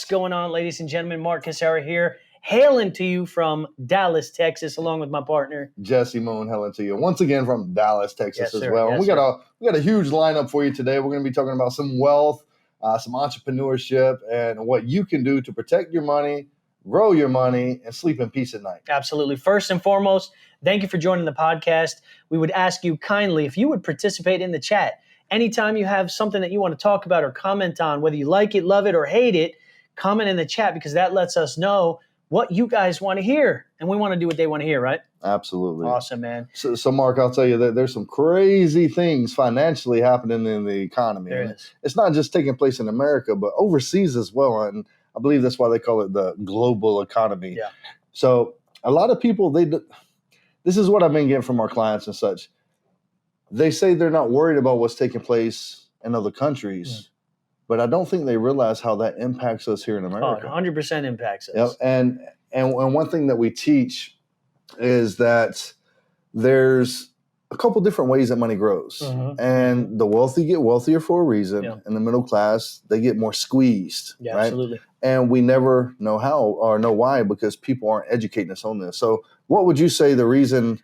What's going on, ladies and gentlemen? Mark Cassara here, hailing to you from Dallas, Texas, along with my partner Jesse Moon, hailing to you once again from Dallas, Texas, Yes, as sir. well. Yes, And we got a huge lineup for you today. We're going to be talking about some wealth, some entrepreneurship, and what you can do to protect your money, grow your money, and sleep in peace at night. Absolutely. First and foremost, thank you for joining the podcast. We would ask you kindly if you would participate in the chat. Anytime you have something that you want to talk about or comment on, whether you like it, love it, or hate it, comment in the chat because that lets us know what you guys want to hear. And we want to do what they want to hear, right? Absolutely. Awesome, man. So Mark, I'll tell you that there's some crazy things financially happening in the economy. There it is. It's not just taking place in America, but overseas as well. And I believe that's why they call it the global economy. Yeah. So a lot of people, this is what I've been getting from our clients and such. They say they're not worried about what's taking place in other countries, but I don't think they realize how that impacts us here in America. 100% impacts us. Yep. And one thing that we teach is that there's a couple different ways that money grows. Mhm. And the wealthy get wealthier for a reason. Yeah. And the middle class, they get more squeezed. Yeah, right? absolutely. And we never know how or know why because people aren't educating us on this. So what would you say the reason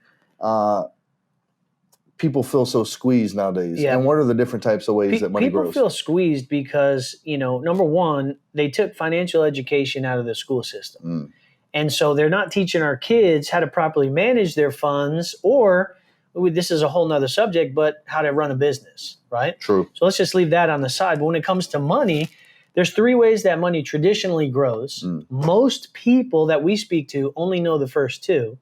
people feel so squeezed nowadays? Yeah. And what are the different types of ways that money People grows? feel squeezed because, number one, they took financial education out of the school system. And so they're not teaching our kids how to properly manage their funds or, this is a whole nother subject, but how to run a business, right? True. So let's just leave that on the side. But when it comes to money, there's three ways that money traditionally grows. Most people that we speak to only know the first two.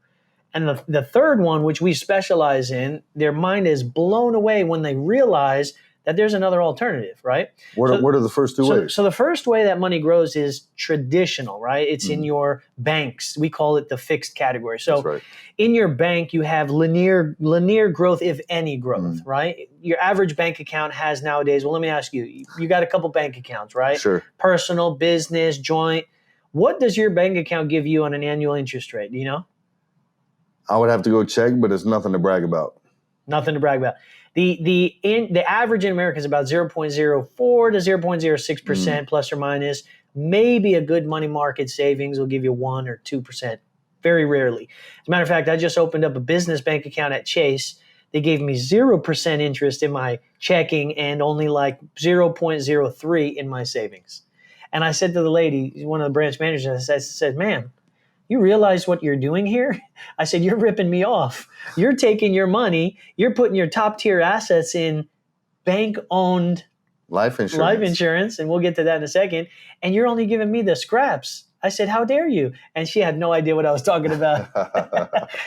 And the third one, which we specialize in, their mind is blown away when they realize that there's another alternative, right? What are the first two ways? So the first way that money grows is traditional, right? It's in your banks. We call it the fixed category. So That's right. in your bank, you have linear growth, if any growth, right? Your average bank account has nowadays, well, let me ask you, you got a couple bank accounts, right? Sure. Personal, business, joint. What does your bank account give you on an annual interest rate? Do you know? I would have to go check, but it's nothing to brag about. Nothing to brag about. The average in America is about 0.04 to 0.06% plus or minus. Maybe a good money market savings will give you 1 or 2%. Very rarely. As a matter of fact, I just opened up a business bank account at Chase. They gave me 0% interest in my checking and only like 0.03 in my savings. And I said to the lady, one of the branch managers, I said, ma'am, you realize what you're doing here? I said, you're ripping me off. You're taking your money, you're putting your top tier assets in bank-owned life insurance, and we'll get to that in a second, and you're only giving me the scraps. I said, how dare you? And she had no idea what I was talking about.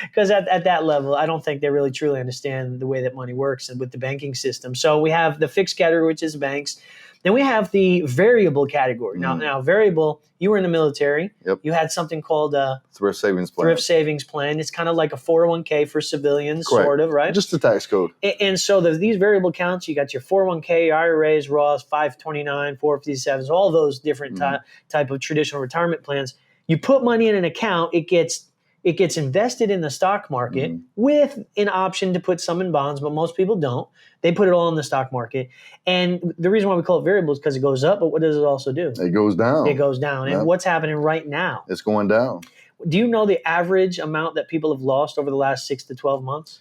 Because at that level, I don't think they really truly understand the way that money works and with the banking system. So we have the fixed category, which is banks. Then we have the variable category. Now variable, you were in the military. Yep. You had something called a thrift savings plan. It's kind of like a 401k for civilians, Correct. sort of, right? Just the tax code. And so these variable accounts, you got your 401k, your IRAs, Roths, 529, 457s, all those different type of traditional retirement plans. You put money in an account, it gets invested in the stock market with an option to put some in bonds, but most people don't. They put it all in the stock market. And the reason why we call it variable is because it goes up, but what does it also do? It goes down. It goes down. Yep. And what's happening right now? It's going down. Do you know the average amount that people have lost over the last 6 to 12 months?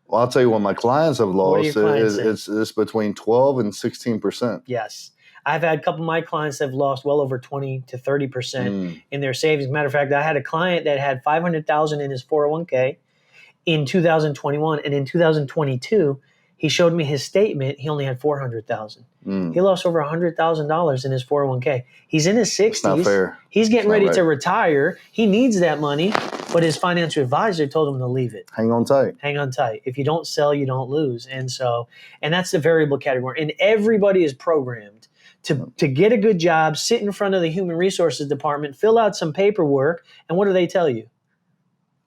Well, I'll tell you what my clients have lost. What are your clients saying? It's between 12 and 16%. Yes. I've had a couple of my clients that have lost well over 20 to 30% in their savings. Matter of fact, I had a client that had $500,000 in his 401k in 2021, and in 2022, he showed me his statement. He only had $400,000. He lost over $100,000 in his 401k. He's in his 60s. It's not fair. He's getting ready to retire. He needs that money, but his financial advisor told him to leave it. Hang on tight. Hang on tight. If you don't sell, you don't lose. And that's the variable category. And everybody is programmed to get a good job, sit in front of the human resources department, fill out some paperwork, and what do they tell you?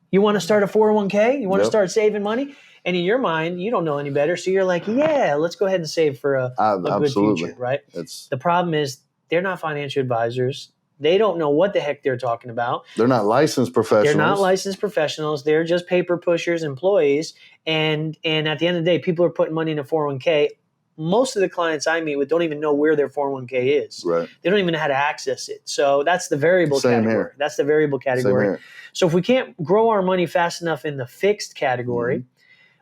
You want to start a 401k? You want to start saving money? And in your mind, you don't know any better, so you're like, yeah, let's go ahead and save for a good future, right? The problem is they're not financial advisors. They don't know what the heck they're talking about. They're not licensed professionals. They're just paper pushers, employees. And at the end of the day, people are putting money in a 401k most of the clients I meet with don't even know where their 401k is. Right. They don't even know how to access it. So that's the variable Same category. here. That's the variable Same category. here. So if we can't grow our money fast enough in the fixed category,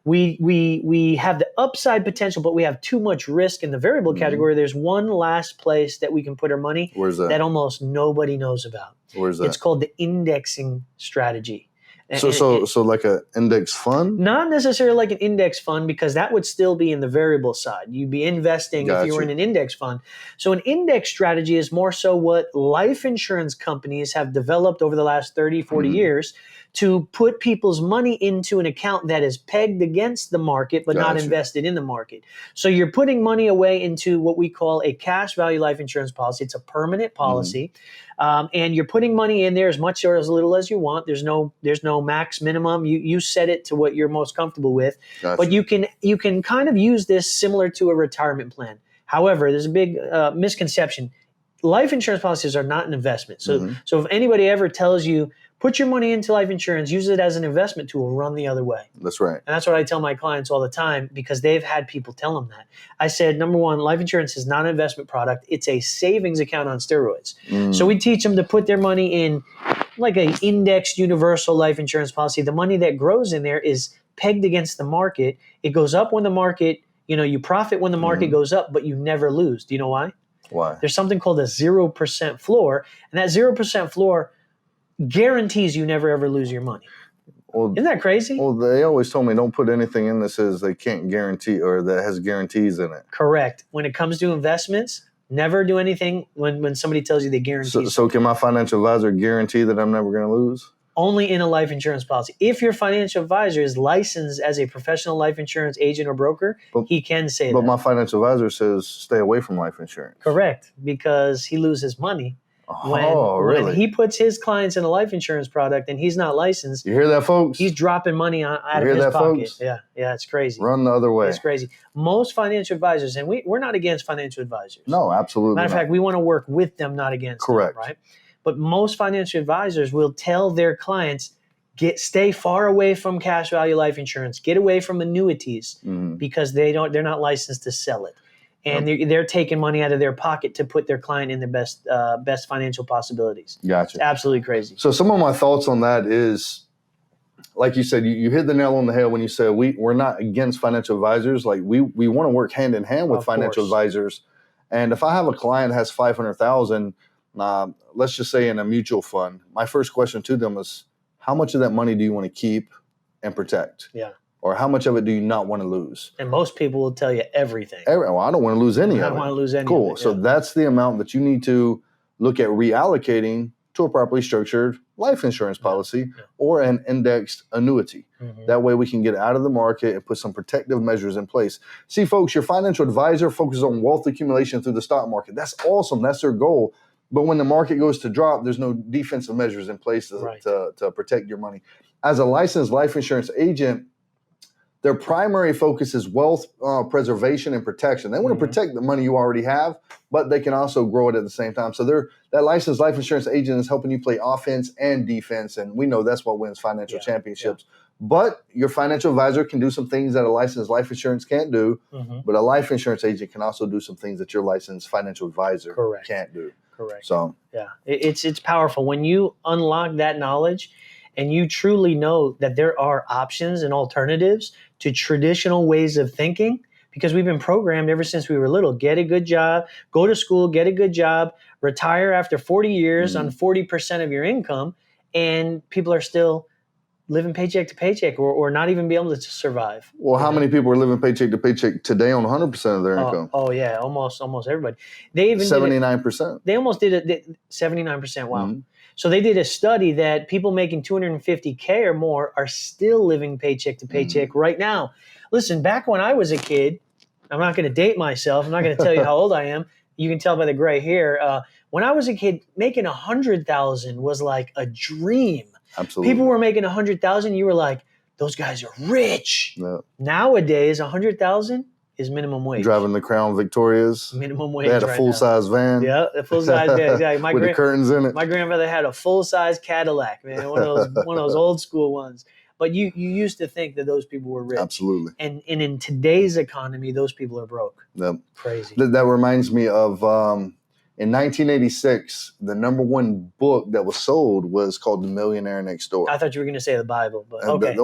we have the upside potential, but we have too much risk in the variable category. There's one last place that we can put our money. Where's that? That almost nobody knows about. Where's that? It's called the indexing strategy. So like an index fund? Not necessarily like an index fund, because that would still be in the variable side. You'd be investing if you were in an index fund. So an index strategy is more so what life insurance companies have developed over the last 30, 40 years to put people's money into an account that is pegged against the market but not invested in the market. So you're putting money away into what we call a cash value life insurance policy. It's a permanent policy. And you're putting money in there as much or as little as you want. There's no max minimum. You set it to what you're most comfortable with. But you can kind of use this similar to a retirement plan. However, there's a big misconception. Life insurance policies are not an investment. So if anybody ever tells you, put your money into life insurance, use it as an investment tool, run the other way. That's right. And that's what I tell my clients all the time, because they've had people tell them that. I said, number one, life insurance is not an investment product. It's a savings account on steroids. So we teach them to put their money in like an indexed universal life insurance policy. The money that grows in there is pegged against the market. It goes up when the market, you profit when the market goes up, but you never lose. Do you know why? Why? There's something called a 0% floor, and that 0% floor guarantees you never ever lose your money. Well, isn't that crazy? Well, they always told me don't put anything in that says they can't guarantee or that has guarantees in it. Correct. When it comes to investments, never do anything when somebody tells you they guarantee. So can my financial advisor guarantee that I'm never going to lose? Only in a life insurance policy. If your financial advisor is licensed as a professional life insurance agent or broker, he can say that. But my financial advisor says stay away from life insurance. Correct, because he loses money. Really? When he puts his clients in a life insurance product and he's not licensed, you hear that, folks? He's dropping money out of his pocket. Folks? Yeah, it's crazy. Run the other way. It's crazy. Most financial advisors, and we're not against financial advisors. No, absolutely Matter of fact, we want to work with them, not against them. Correct. Right? But most financial advisors will tell their clients, stay far away from cash value life insurance, get away from annuities, because they're not licensed to sell it. And they're taking money out of their pocket to put their client in the best financial possibilities. Gotcha. It's absolutely crazy. So some of my thoughts on that is, like you said, you hit the nail on the head when you said we're not against financial advisors. Like we want to work hand in hand with financial advisors. And if I have a client that has $500,000, let's just say in a mutual fund, my first question to them is, how much of that money do you want to keep and protect? Yeah. Or how much of it do you not want to lose? And most people will tell you everything. Well, I don't want to lose any of it. I don't want to lose any Cool. of it. So that's the amount that you need to look at reallocating to a properly structured life insurance policy or an indexed annuity. That way we can get out of the market and put some protective measures in place. See, folks, your financial advisor focuses on wealth accumulation through the stock market. That's awesome. That's their goal. But when the market goes to drop, there's no defensive measures in place to protect your money. As a licensed life insurance agent, their primary focus is wealth preservation and protection. They want to protect the money you already have, but they can also grow it at the same time. So that licensed life insurance agent is helping you play offense and defense, and we know that's what wins financial championships. But your financial advisor can do some things that a licensed life insurance can't do, but a life insurance agent can also do some things that your licensed financial advisor can't do. Correct. So it's powerful when you unlock that knowledge and you truly know that there are options and alternatives to traditional ways of thinking, because we've been programmed ever since we were little. Get a good job, go to school, get a good job, retire after 40 years on 40% of your income, and people are still living paycheck to paycheck or not even be able to survive. Well, how many people are living paycheck to paycheck today on 100% of their income? Oh yeah, almost everybody. They even 79%. They almost did it 79%. Wow. So they did a study that people making $250K or more are still living paycheck to paycheck right now. Listen, back when I was a kid, I'm not going to date myself. I'm not going to tell you how old I am. You can tell by the gray hair. When I was a kid, making $100,000 was like a dream. Absolutely. People were making $100,000. You were like, those guys are rich. Yeah. Nowadays, $100,000 is minimum wage. Driving the Crown Victorias. Minimum wage. They had a full-size van. Yeah, a full-size van. Exactly. With the curtains in it. My grandfather had a full-size Cadillac, man. One of those old school ones. But you used to think that those people were rich. Absolutely. And in today's economy, those people are broke. Yep. Crazy. That reminds me of in 1986, the number one book that was sold was called The Millionaire Next Door. I thought you were going to say the Bible, but okay.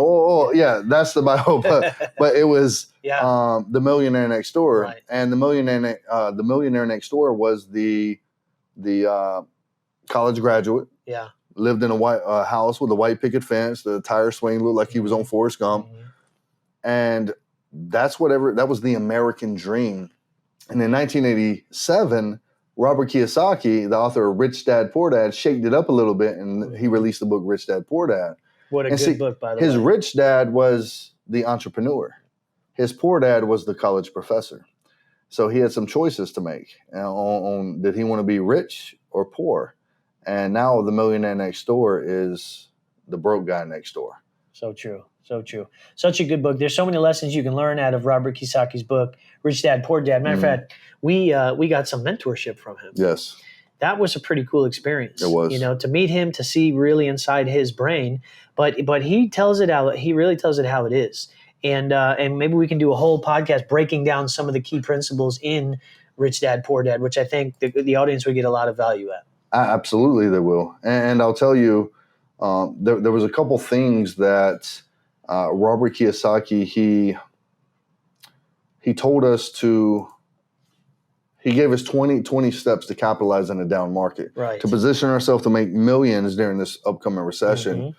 Yeah, that's the Bible. But it was The Millionaire Next Door. Right. And The Millionaire Next Door was the college graduate. Yeah. Lived in a white house with a white picket fence. The tire swing looked like he was on Forrest Gump. Mm-hmm. And that was the American dream. And in 1987, Robert Kiyosaki, the author of Rich Dad, Poor Dad, shaked it up a little bit, and he released the book Rich Dad, Poor Dad. What a good book, by the way. His rich dad was the entrepreneur. His poor dad was the college professor. So he had some choices to make on did he want to be rich or poor? And now the millionaire next door is the broke guy next door. So true. So true. Such a good book. There's so many lessons you can learn out of Robert Kiyosaki's book, Rich Dad, Poor Dad. Matter of fact, we got some mentorship from him. Yes. That was a pretty cool experience. It was. To meet him, to see really inside his brain. But he tells it out. He really tells it how it is. And maybe we can do a whole podcast breaking down some of the key principles in Rich Dad, Poor Dad, which I think the audience would get a lot of value at. Absolutely, they will. And I'll tell you, there was a couple things that Robert Kiyosaki, he told us he gave us 20 steps to capitalize in a down market, right, to position ourselves to make millions during this upcoming recession. Mm-hmm.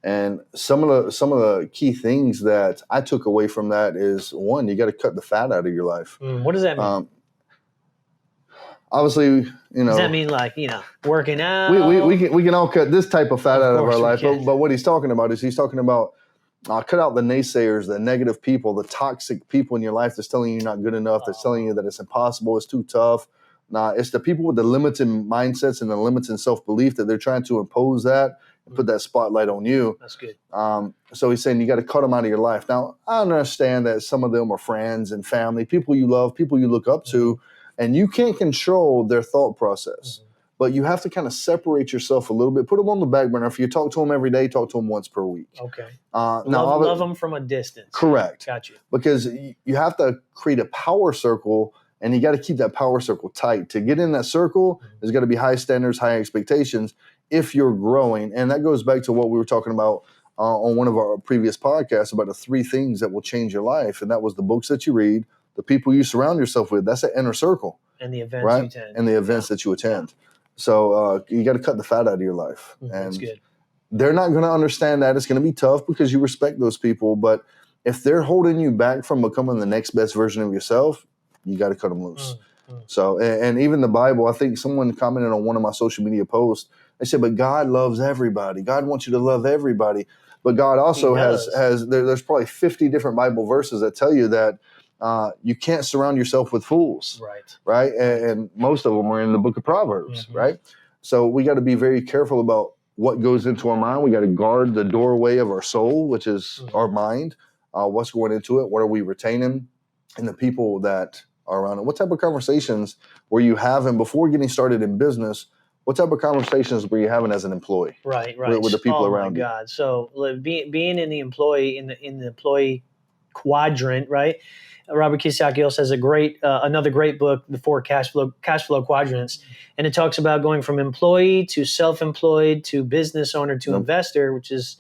And some of the key things that I took away from that is, one, you got to cut the fat out of your life. What does that mean? Obviously, does that mean like, working out? We can all cut this type of fat out of our life. But what he's talking about cut out the naysayers, the negative people, the toxic people in your life that's telling you you're not good enough, that's telling you that it's impossible, it's too tough. It's the people with the limited mindsets and the limited self-belief that they're trying to impose that and put that spotlight on you. That's good. So he's saying you got to cut them out of your life. Now, I understand that some of them are friends and family, people you love, people you look up to, and you can't control their thought process. But you have to kind of separate yourself a little bit, put them on the back burner. If you talk to them every day, talk to them once per week. Okay. Love them from a distance. Correct. Got you. Because you have to create a power circle, and you got to keep that power circle tight. To get in that circle, there's got to be high standards, high expectations if you're growing. And that goes back to what we were talking about on one of our previous podcasts about the 3 things that will change your life. And that was the books that you read, the people you surround yourself with. That's an inner circle. And the events right? you attend. And the events that you attend. So you got to cut the fat out of your life. And that's good. They're not going to understand that. It's going to be tough because you respect those people. But if they're holding you back from becoming the next best version of yourself, you got to cut them loose. So, and even the Bible, I think someone commented on one of my social media posts. They said, but God loves everybody. God wants you to love everybody. But God also there's probably 50 different Bible verses that tell you that you can't surround yourself with fools, right? And most of them are in the book of Proverbs, right? So we got to be very careful about what goes into our mind. We got to guard the doorway of our soul, which is our mind. What's going into it? What are we retaining? And the people that are around it. What type of conversations were you having before getting started in business? What type of conversations were you having as an employee? Right. With the people around you. Oh my God! So being in the employee in the employee quadrant, right? Robert Kiyosaki also has another great book, The 4 Cash Flow Quadrants, and it talks about going from employee to self-employed to business owner to investor, which is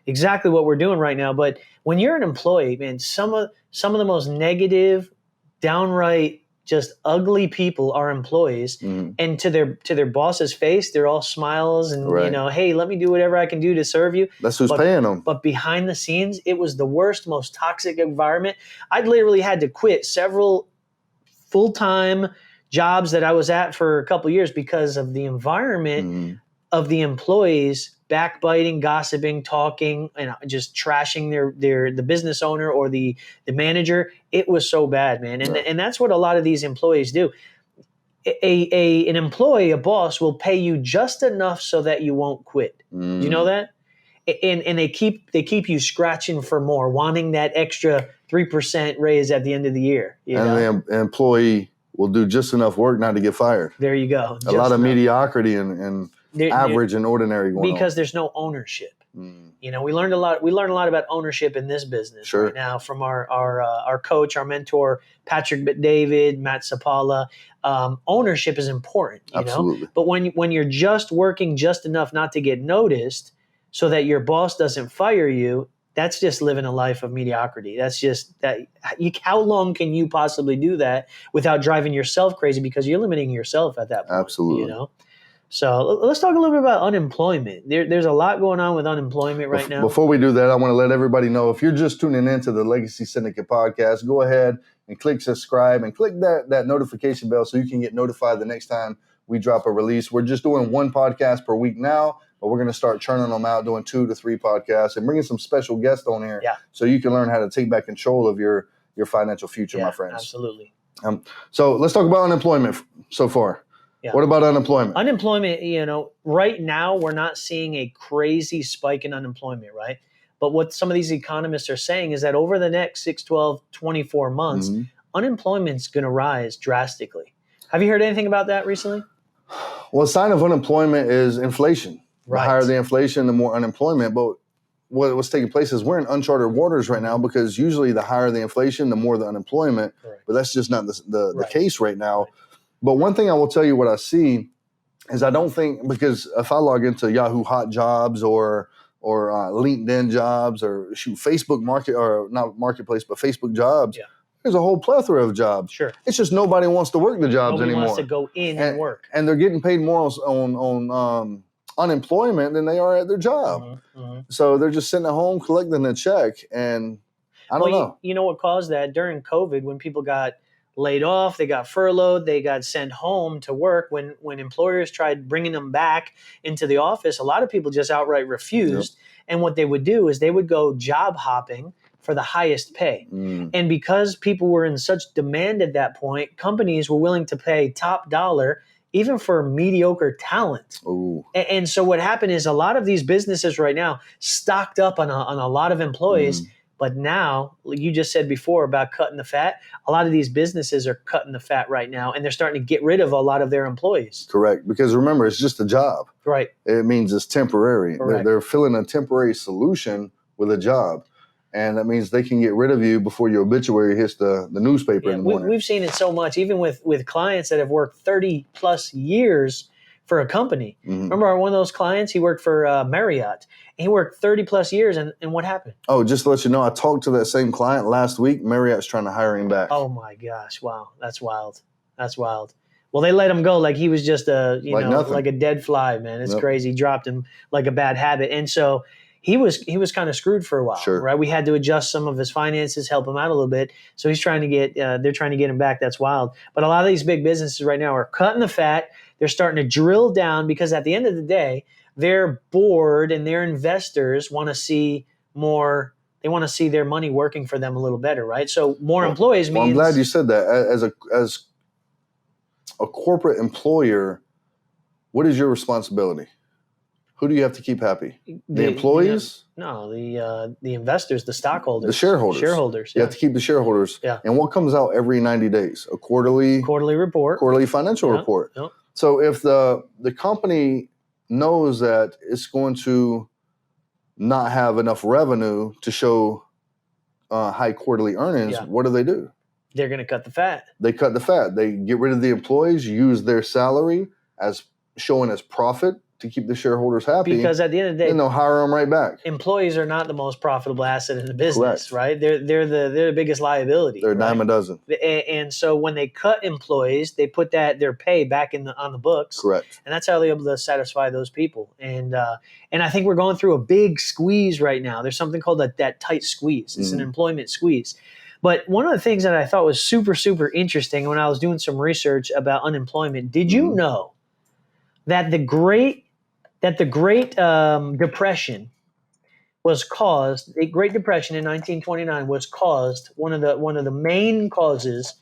exactly what we're doing right now. But when you're an employee, man, some of the most negative, downright just ugly people are employees, and to their boss's face, they're all smiles and hey, let me do whatever I can do to serve you. That's who's paying them. But behind the scenes, it was the worst, most toxic environment. I'd literally had to quit several full-time jobs that I was at for a couple of years because of the environment of the employees backbiting, gossiping, talking, and just trashing the business owner or the manager. It was so bad, man. And that's what a lot of these employees do. An employee, a boss, will pay you just enough so that you won't quit. Do you know that? And they keep you scratching for more, wanting that extra 3% raise at the end of the year. The employee will do just enough work not to get fired. There you go. A lot of mediocrity and average and ordinary going on. Because there's no ownership. We learned a lot. We learned a lot about ownership in this business right now from our coach, our mentor, Patrick David, Matt Sapala. Ownership is important, Absolutely. But when you're just working just enough not to get noticed, so that your boss doesn't fire you, that's just living a life of mediocrity. That's just that. How long can you possibly do that without driving yourself crazy? Because you're limiting yourself at that point. Absolutely. So let's talk a little bit about unemployment. There's a lot going on with unemployment right now. Before we do that, I want to let everybody know, if you're just tuning into the Legacy Syndicate podcast, go ahead and click subscribe and click that notification bell so you can get notified the next time we drop a release. We're just doing one podcast per week now, but we're going to start churning them out, doing 2 to 3 podcasts and bringing some special guests on here so you can learn how to take back control of your financial future, my friends. Absolutely. So let's talk about unemployment so far. Yeah. What about unemployment? Unemployment, right now we're not seeing a crazy spike in unemployment, right? But what some of these economists are saying is that over the next 6, 12, 24 months, unemployment's going to rise drastically. Have you heard anything about that recently? Well, a sign of unemployment is inflation. Right. The higher the inflation, the more unemployment. But what's taking place is we're in uncharted waters right now, because usually the higher the inflation, the more the unemployment. Correct. But that's just not the case right now. Right. But one thing I will tell you, what I see is, I don't think, because if I log into Yahoo Hot Jobs or LinkedIn Jobs or Facebook Marketplace, but Facebook Jobs, there's a whole plethora of jobs. Sure. It's just nobody wants to work the jobs anymore. Nobody wants to go in and work. And they're getting paid more on unemployment than they are at their job. So they're just sitting at home collecting a check, and I don't know. You know what caused that? During COVID, when people got laid off, they got furloughed, they got sent home to work. When employers tried bringing them back into the office, a lot of people just outright refused. Yep. And what they would do is they would go job hopping for the highest pay. And because people were in such demand at that point, companies were willing to pay top dollar even for mediocre talent. And so what happened is, a lot of these businesses right now stocked up on a lot of employees. But now, you just said before about cutting the fat, a lot of these businesses are cutting the fat right now, and they're starting to get rid of a lot of their employees. Correct. Because remember, it's just a job. Right. It means it's temporary. They're filling a temporary solution with a job. And that means they can get rid of you before your obituary hits the newspaper in the morning. We've seen it so much, even with clients that have worked 30 plus years for a company. Remember one of those clients, he worked for Marriott. He worked 30 plus years, and what happened? Oh, just to let you know, I talked to that same client last week. Marriott's trying to hire him back. Oh my gosh. Wow. That's wild. That's wild. Well, they let him go like he was just like a dead fly, man. It's crazy. Dropped him like a bad habit. And so he was kind of screwed for a while, right? We had to adjust some of his finances, help him out a little bit. So he's trying to they're trying to get him back. That's wild. But a lot of these big businesses right now are cutting the fat. They're starting to drill down, because at the end of the day, their board and their investors want to see more. They want to see their money working for them a little better, right? So more employees means. I'm glad you said that. As a corporate employer, what is your responsibility? Who do you have to keep happy? The employees? The investors, the stockholders, the shareholders. You have to keep the shareholders. Yeah. And what comes out every 90 days? A quarterly report, quarterly financial report. Yep. So if the company knows that it's going to not have enough revenue to show high quarterly earnings, what do? They're going to cut the fat. They cut the fat. They get rid of the employees, use their salary as showing as profit to keep the shareholders happy. Because at the end of the day, then they'll hire them right back. Employees are not the most profitable asset in the business, right? They're the biggest liability. They're a dime a dozen. And so when they cut employees, they put their pay back on the books. Correct. And that's how they're able to satisfy those people. And I think we're going through a big squeeze right now. There's something called that tight squeeze. It's an employment squeeze. But one of the things that I thought was super, super interesting when I was doing some research about unemployment, did you know that the Great Depression was caused? The Great Depression in 1929 was caused. One of the main causes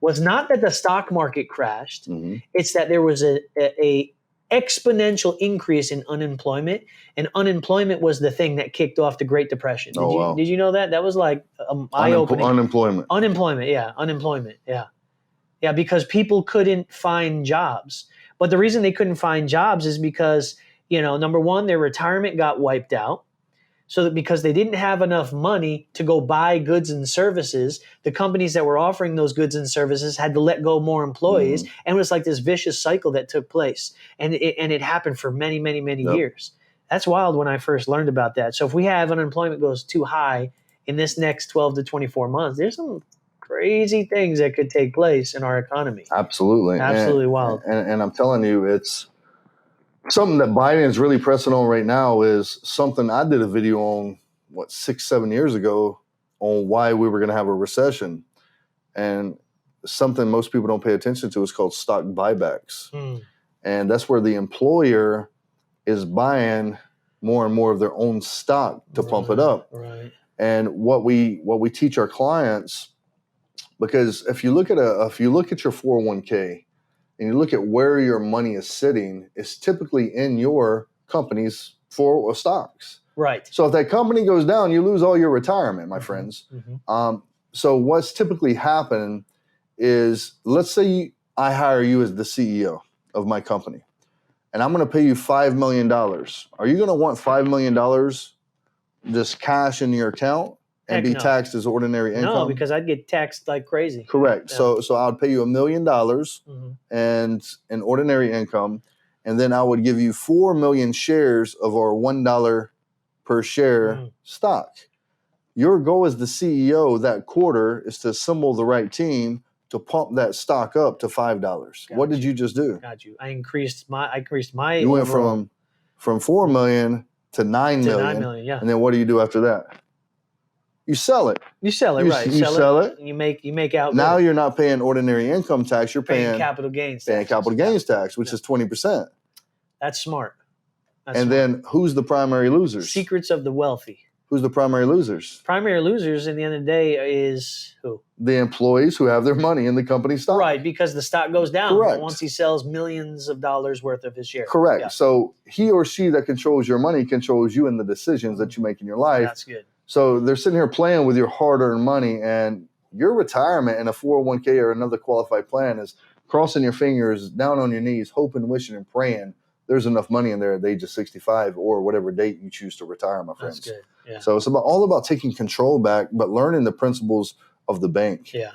was not that the stock market crashed. It's that there was a exponential increase in unemployment, and unemployment was the thing that kicked off the Great Depression. Did you know that? That was like eye-opening. Unemployment, yeah, because people couldn't find jobs. But the reason they couldn't find jobs is because, number one, their retirement got wiped out. So that because they didn't have enough money to go buy goods and services, the companies that were offering those goods and services had to let go more employees. And it was like this vicious cycle that took place. And it happened for many, many, many years. That's wild when I first learned about that. So if we have unemployment goes too high in this next 12 to 24 months, there's some crazy things that could take place in our economy. Absolutely. Absolutely wild. And I'm telling you, it's something that Biden is really pressing on right now is something I did a video on, 6-7 years ago on why we were going to have a recession. And something most people don't pay attention to is called stock buybacks. And that's where the employer is buying more and more of their own stock to pump it up. Right. And what we teach our clients, because if you look at your 401k, and you look at where your money is sitting, it's typically in your company's stocks. Right. So if that company goes down, you lose all your retirement, my friends. So what's typically happened is, let's say I hire you as the CEO of my company, and I'm going to pay you $5 million. Are you going to want $5 million just cash in your account and be taxed as ordinary income? No, because I'd get taxed like crazy. Correct. Yeah. So I would pay you $1 million and an ordinary income, and then I would give you 4 million shares of our $1 per share stock. Your goal as the CEO that quarter is to assemble the right team to pump that stock up to $5. What did you just do? Got you. I increased my. You went from 4 million to 9 million. 9 million, yeah. And then what do you do after that? You sell it. You sell it, right? You sell it. You make out. Now you're not paying ordinary income tax. You're paying capital gains. Paying capital gains tax, which is 20%. That's smart. Then who's the primary losers? Secrets of the wealthy. Who's the primary losers? Primary losers in the end of the day is who? The employees who have their money in the company stock. Right, because the stock goes down. Correct. Once he sells millions of dollars worth of his shares. Correct. Yeah. So he or she that controls your money controls you and the decisions that you make in your life. That's good. So they're sitting here playing with your hard-earned money, and your retirement in a 401k or another qualified plan is crossing your fingers, down on your knees, hoping, wishing, and praying there's enough money in there at the age of 65 or whatever date you choose to retire, my friends. That's good. Yeah. So it's all about taking control back, but learning the principles of the bank. Yeah.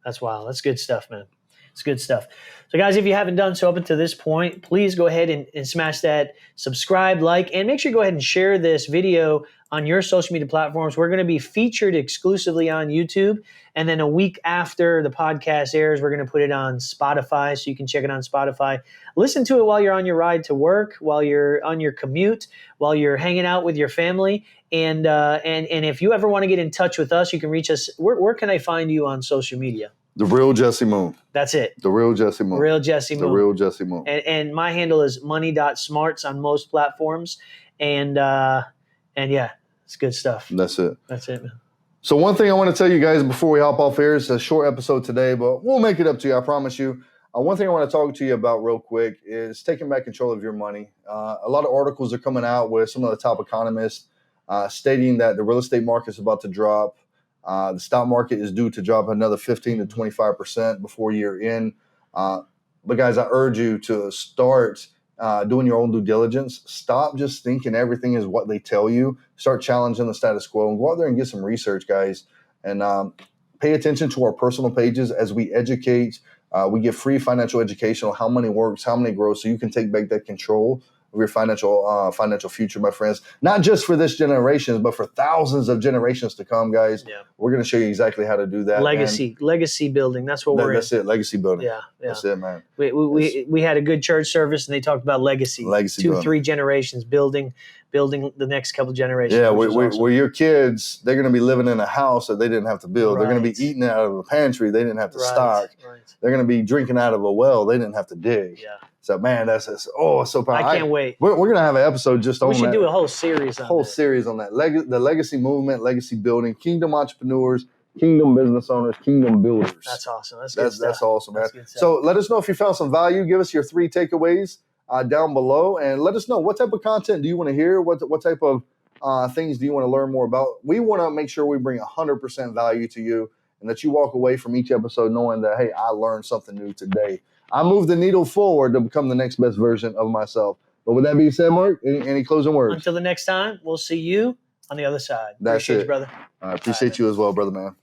That's wild. That's good stuff, man. It's good stuff. So, guys, if you haven't done so up until this point, please go ahead and smash that subscribe, like, and make sure you go ahead and share this video on your social media platforms. We're going to be featured exclusively on YouTube. And then a week after the podcast airs, we're going to put it on Spotify, so you can check it on Spotify. Listen to it while you're on your ride to work, while you're on your commute, while you're hanging out with your family. And if you ever want to get in touch with us, you can reach us. Where can I find you on social media? The Real Jesse Moon. That's it. The Real Jesse Moon. Real Jesse Moon. The Real Jesse Moon. And my handle is money.smarts on most platforms. And yeah, it's good stuff. That's it. That's it, man. So one thing I want to tell you guys before we hop off here, it's a short episode today, but we'll make it up to you, I promise you. One thing I want to talk to you about real quick is taking back control of your money. A lot of articles are coming out with some of the top economists stating that the real estate market is about to drop. The stock market is due to drop another 15 to 25% before year end. But guys, I urge you to start doing your own due diligence. Stop just thinking everything is what they tell you. Start challenging the status quo and go out there and get some research, guys. And pay attention to our personal pages as we educate. We give free financial education on how money works, how money grows, so you can take back that control of your financial future, my friends. Not just for this generation, but for thousands of generations to come, guys. Yeah. We're going to show you exactly how to do that. Legacy building. That's what we're in. That's it. Legacy building. Yeah. That's it, man. We had a good church service, and they talked about legacy. Legacy 2-3 generations building the next couple generations. Yeah, where your kids, they're going to be living in a house that they didn't have to build. Right. They're going to be eating out of a pantry they didn't have to stock. Right. They're going to be drinking out of a well they didn't have to dig. Yeah. So, man, it's so powerful. I can't wait. We're going to have an episode just on that. We should do a whole series on that. The legacy movement, legacy building, kingdom entrepreneurs, kingdom business owners, kingdom builders. That's awesome. That's awesome, man. So let us know if you found some value. Give us your 3 takeaways down below, and let us know what type of content do you want to hear. What type of things do you want to learn more about? We want to make sure we bring 100% value to you, and that you walk away from each episode knowing that, hey, I learned something new today. I moved the needle forward to become the next best version of myself. But with that being said, Mark, any closing words? Until the next time, we'll see you on the other side. That's Appreciate it. you, brother. I appreciate you as well, brother, man.